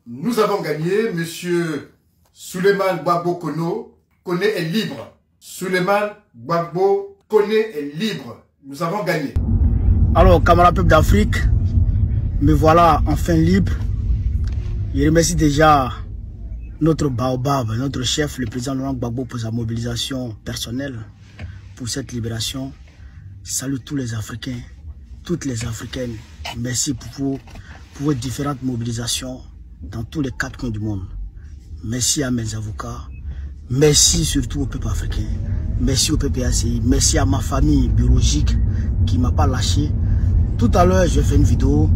Nous avons gagné. Monsieur Souleymane Gbagbo Koné est libre. Souleymane Gbagbo Koné est libre. Nous avons gagné. Alors, camarades peuple d'Afrique, me voilà enfin libre. Je remercie déjà notre baobab, notre chef, le président Laurent Gbagbo, pour sa mobilisation personnelle pour cette libération. Salut tous les Africains, toutes les Africaines. Merci pour vos différentes mobilisations dans tous les 4 coins du monde. Merci à mes avocats. Merci surtout au peuple africain. Merci au PPACI. Merci à ma famille biologique qui ne m'a pas lâché. Tout à l'heure, je vais faire une vidéo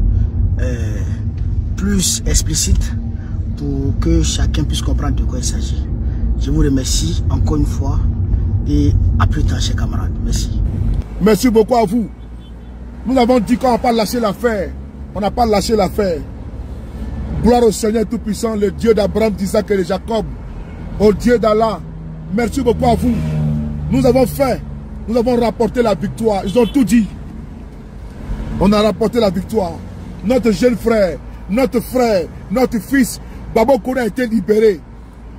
plus explicite pour que chacun puisse comprendre de quoi il s'agit. Je vous remercie encore une fois et à plus tard, chers camarades. Merci. Merci beaucoup à vous. Nous avons dit qu'on n'a pas lâché l'affaire. On n'a pas lâché l'affaire. Gloire au Seigneur Tout-Puissant, le Dieu d'Abraham, d'Isaac et de Jacob, au Dieu d'Allah. Merci beaucoup à vous. Nous avons fait, nous avons rapporté la victoire. Ils ont tout dit. On a rapporté la victoire. Notre jeune frère, notre fils, Gbagbo Koné a été libéré.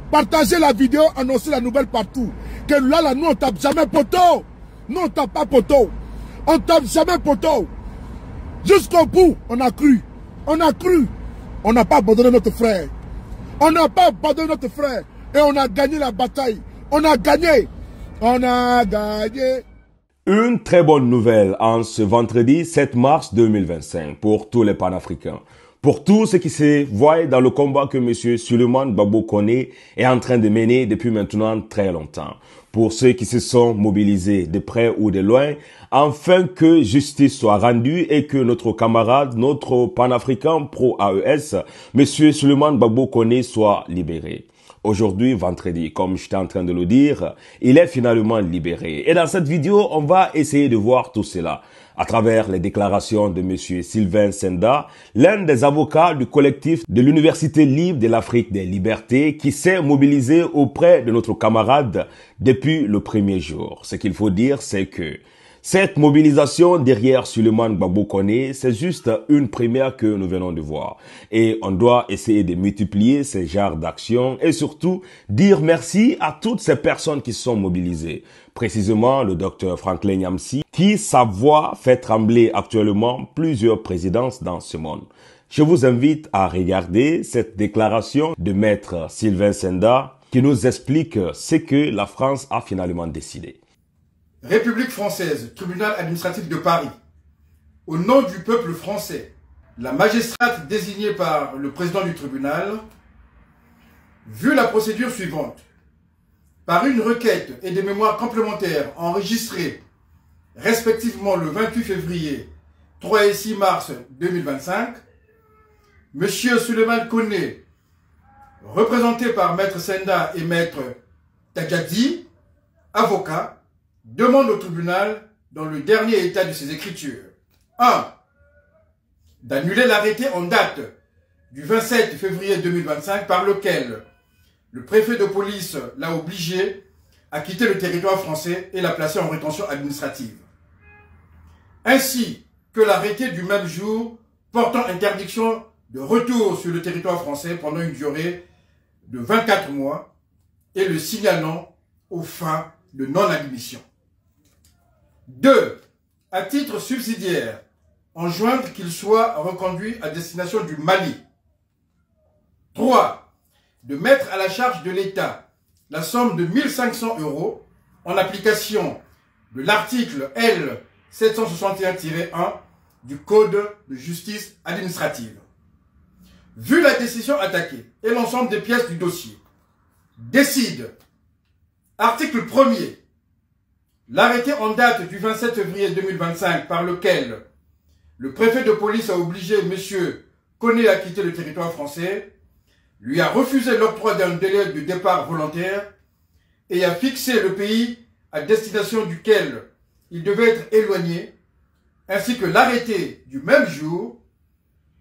Partagez la vidéo, annoncez la nouvelle partout. Que là, nous on tape jamais poteau. Nous on tape pas poteau. On tape jamais poteau. Jusqu'au bout, on a cru. On a cru. On n'a pas abandonné notre frère. On n'a pas abandonné notre frère. Et on a gagné la bataille. On a gagné. On a gagné. Une très bonne nouvelle en ce vendredi 7 mars 2025 pour tous les panafricains. Pour tous ceux qui se voient dans le combat que M. Souleymane Gbagbo Koné est en train de mener depuis maintenant très longtemps. Pour ceux qui se sont mobilisés de près ou de loin, afin que justice soit rendue et que notre camarade, notre panafricain pro-AES, M. Souleymane Gbagbo Koné soit libéré. Aujourd'hui, vendredi, comme j'étais en train de le dire, il est finalement libéré. Et dans cette vidéo, on va essayer de voir tout cela à travers les déclarations de M. Sylvain Senda, l'un des avocats du collectif de l'Université libre de l'Afrique des libertés, qui s'est mobilisé auprès de notre camarade depuis le premier jour. Ce qu'il faut dire, c'est que cette mobilisation derrière Souleymane Gbagbo Koné, c'est juste une première que nous venons de voir. Et on doit essayer de multiplier ces genres d'actions et surtout dire merci à toutes ces personnes qui se sont mobilisées. Précisément le docteur Franklin Nyamsi, qui sa voix fait trembler actuellement plusieurs présidences dans ce monde. Je vous invite à regarder cette déclaration de maître Sylvain Senda qui nous explique ce que la France a finalement décidé. République française, tribunal administratif de Paris. Au nom du peuple français, la magistrate désignée par le président du tribunal, vu la procédure suivante, par une requête et des mémoires complémentaires enregistrées respectivement le 28 février, 3 et 6 mars 2025, M. Souleymane Koné, représenté par Maître Senda et Maître Tadjadi, avocat, demande au tribunal, dans le dernier état de ses écritures, 1. D'annuler l'arrêté en date du 27 février 2025 par lequel le préfet de police l'a obligé à quitter le territoire français et l'a placé en rétention administrative. Ainsi que l'arrêté du même jour portant interdiction de retour sur le territoire français pendant une durée de 24 mois et le signalant aux fins de non-admission. 2. À titre subsidiaire, enjoindre qu'il soit reconduit à destination du Mali. 3. De mettre à la charge de l'État la somme de 1 500 € en application de l'article L. 761-1 du Code de justice administrative. Vu la décision attaquée et l'ensemble des pièces du dossier, décide, article 1er, l'arrêté en date du 27 février 2025 par lequel le préfet de police a obligé M. Koné à quitter le territoire français, lui a refusé l'octroi d'un délai de départ volontaire et a fixé le pays à destination duquel il devait être éloigné, ainsi que l'arrêté du même jour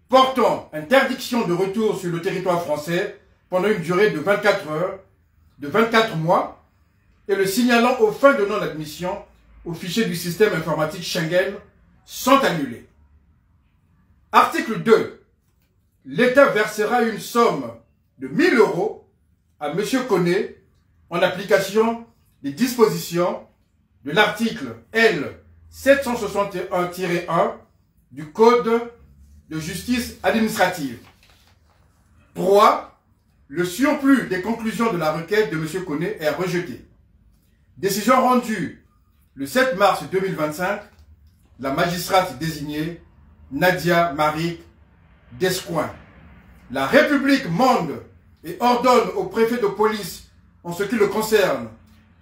portant interdiction de retour sur le territoire français pendant une durée de 24 mois, et le signalant aux fins de non-admission au fichier du système informatique Schengen sont annulés. Article 2. l'État versera une somme de 1 000 € à M. Koné en application des dispositions de l'article L. 761-1 du Code de justice administrative. 3. Le surplus des conclusions de la requête de M. Koné est rejeté. Décision rendue le 7 mars 2025, la magistrate désignée Nadia Marie Descoings. La République mande et ordonne au préfet de police en ce qui le concerne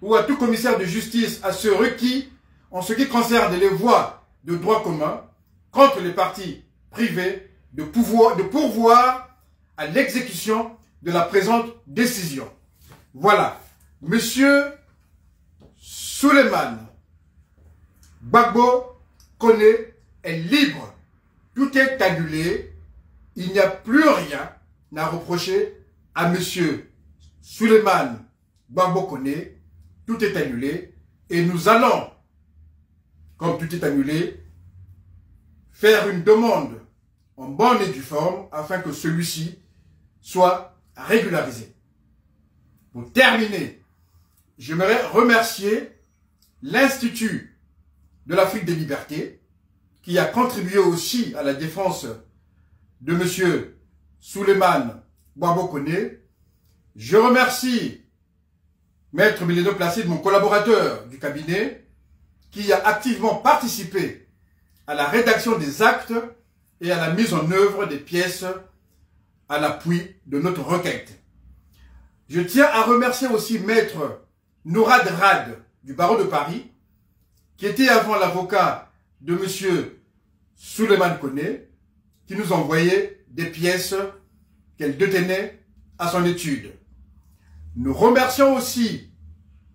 ou à tout commissaire de justice à ce requis en ce qui concerne les voies de droit commun contre les parties privées de pourvoir à l'exécution de la présente décision. Voilà. Monsieur Souleymane Gbagbo Koné est libre. Tout est annulé. Il n'y a plus rien à reprocher à monsieur Souleymane Gbagbo Koné. Tout est annulé. Et nous allons, comme tout est annulé, faire une demande en bonne et due forme afin que celui-ci soit régularisé. Pour terminer, j'aimerais remercier l'Institut de l'Afrique des Libertés qui a contribué aussi à la défense de M. Souleymane Gbagbo Koné. Je remercie Maître Miléno Placide, mon collaborateur du cabinet, qui a activement participé à la rédaction des actes et à la mise en œuvre des pièces à l'appui de notre requête. Je tiens à remercier aussi Maître Nourad Rad du barreau de Paris, qui était avant l'avocat de M. Souleymane Koné, qui nous envoyait des pièces qu'elle détenait à son étude. Nous remercions aussi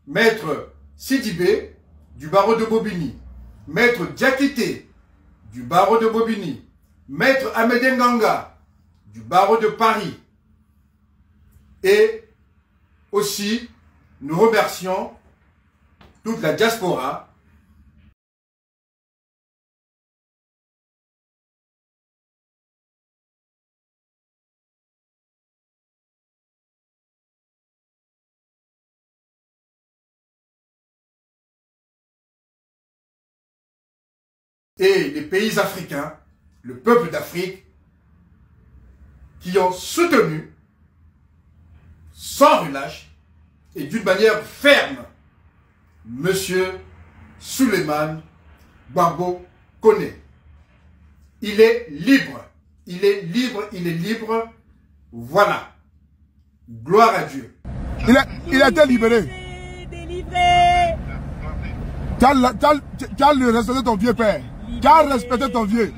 Maître Sidibé du barreau de Bobigny, Maître Diakité du barreau de Bobigny, Maître Ahmed Nganga du barreau de Paris. Et aussi, nous remercions toute la diaspora et les pays africains, le peuple d'Afrique, qui ont soutenu, sans relâche et d'une manière ferme, M. Souleymane Gbagbo Koné. Il est libre, il est libre, il est libre. Voilà. Gloire à Dieu. Il a été libéré. Délivré. Tu as respecté ton vieux père. Tu as respecté ton vieux.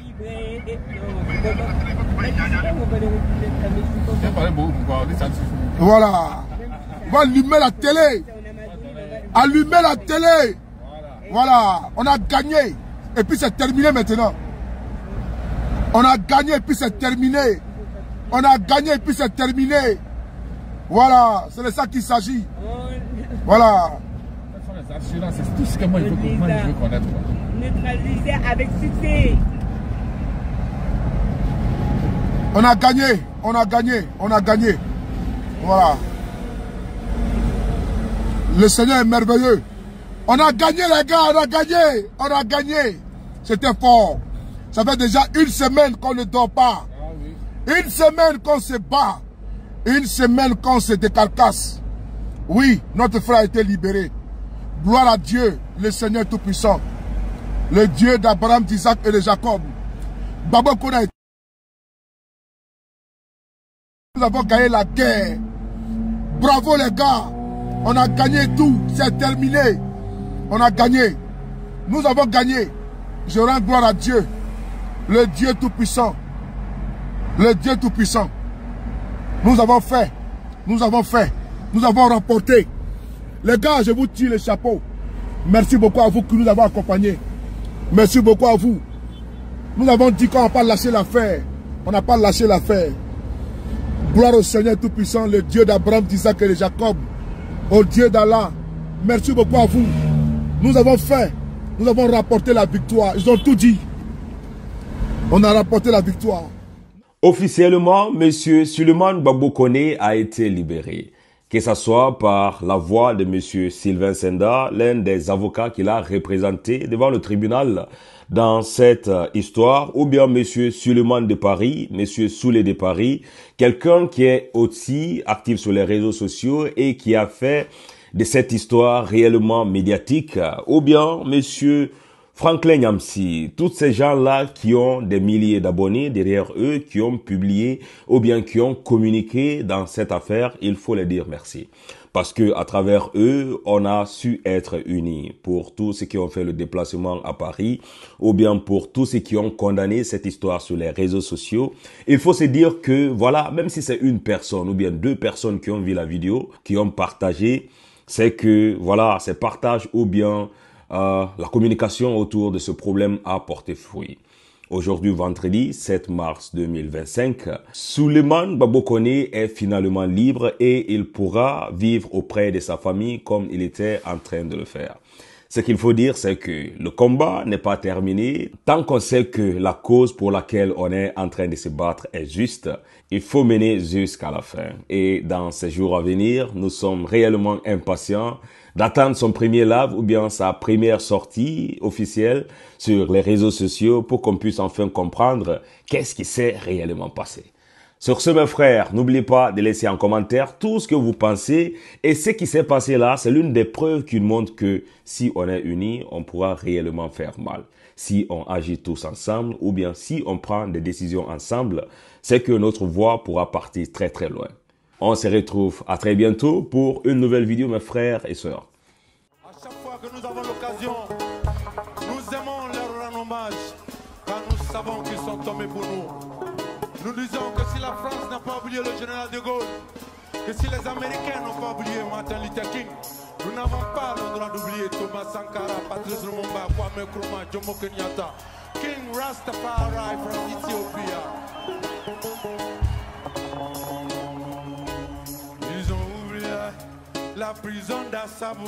Voilà. On va allumer la télé. Allumer la télé. Voilà. On a gagné. Et puis c'est terminé maintenant. On a gagné et puis c'est terminé. On a gagné et puis c'est terminé. Voilà. C'est de ça qu'il s'agit. Voilà. C'est tout ce que moi je veux connaître. Neutraliser avec succès. On a gagné, on a gagné, on a gagné. Voilà. Le Seigneur est merveilleux. On a gagné les gars, on a gagné. On a gagné. C'était fort. Ça fait déjà une semaine qu'on ne dort pas. Une semaine qu'on se bat. Une semaine qu'on se décarcasse. Oui, notre frère a été libéré. Gloire à Dieu, le Seigneur Tout-Puissant. Le Dieu d'Abraham, d'Isaac et de Jacob. Gbagbo Koné. Nous avons gagné la guerre. Bravo les gars. On a gagné tout. C'est terminé. On a gagné. Nous avons gagné. Je rends gloire à Dieu. Le Dieu Tout-Puissant. Le Dieu Tout-Puissant. Nous avons fait. Nous avons fait. Nous avons remporté. Les gars, je vous tire le chapeau. Merci beaucoup à vous qui nous avons accompagnés. Merci beaucoup à vous. Nous avons dit qu'on n'a pas lâché l'affaire. On n'a pas lâché l'affaire. Gloire au Seigneur Tout-Puissant, le Dieu d'Abraham, d'Isaac et de Jacob. Au Dieu d'Allah. Merci beaucoup à vous. Nous avons fait. Nous avons rapporté la victoire. Ils ont tout dit. On a rapporté la victoire. Officiellement, M. Suleiman Gbagbo Koné a été libéré, que ce soit par la voix de M. Sylvain Senda, l'un des avocats qu'il a représenté devant le tribunal dans cette histoire, ou bien M. Suleiman de Paris, M. Soulé de Paris, quelqu'un qui est aussi actif sur les réseaux sociaux et qui a fait de cette histoire réellement médiatique, ou bien M. Franklin Nyamsi, tous ces gens-là qui ont des milliers d'abonnés derrière eux, qui ont publié ou bien qui ont communiqué dans cette affaire, il faut les dire merci. Parce que à travers eux, on a su être unis pour tous ceux qui ont fait le déplacement à Paris ou bien pour tous ceux qui ont condamné cette histoire sur les réseaux sociaux. Il faut se dire que voilà, même si c'est une personne ou bien deux personnes qui ont vu la vidéo, qui ont partagé, c'est que voilà, ces partages ou bien la communication autour de ce problème a porté fruit. Aujourd'hui, vendredi 7 mars 2025, Suleiman Gbagbo Koné est finalement libre et il pourra vivre auprès de sa famille comme il était en train de le faire. Ce qu'il faut dire, c'est que le combat n'est pas terminé. Tant qu'on sait que la cause pour laquelle on est en train de se battre est juste, il faut mener jusqu'à la fin. Et dans ces jours à venir, nous sommes réellement impatients d'attendre son premier live ou bien sa première sortie officielle sur les réseaux sociaux pour qu'on puisse enfin comprendre qu'est-ce qui s'est réellement passé. Sur ce, mes frères, n'oubliez pas de laisser en commentaire tout ce que vous pensez. Et ce qui s'est passé là, c'est l'une des preuves qui montre que si on est unis, on pourra réellement faire mal. Si on agit tous ensemble ou bien si on prend des décisions ensemble, c'est que notre voix pourra partir très très loin. On se retrouve à très bientôt pour une nouvelle vidéo, mes frères et sœurs. À chaque fois que nous avons l'occasion, nous aimons leur rendre hommage, car nous savons qu'ils sont tombés pour nous. Nous disons que si la France n'a pas oublié le général de Gaulle, que si les Américains n'ont pas oublié Martin Luther King, nous n'avons pas le droit d'oublier Thomas Sankara, Patrice Lumumba, Kwame Nkrumah, Jomo Kenyatta, King Rastafari from Ethiopia. Ils ont oublié la prison d'Assabo.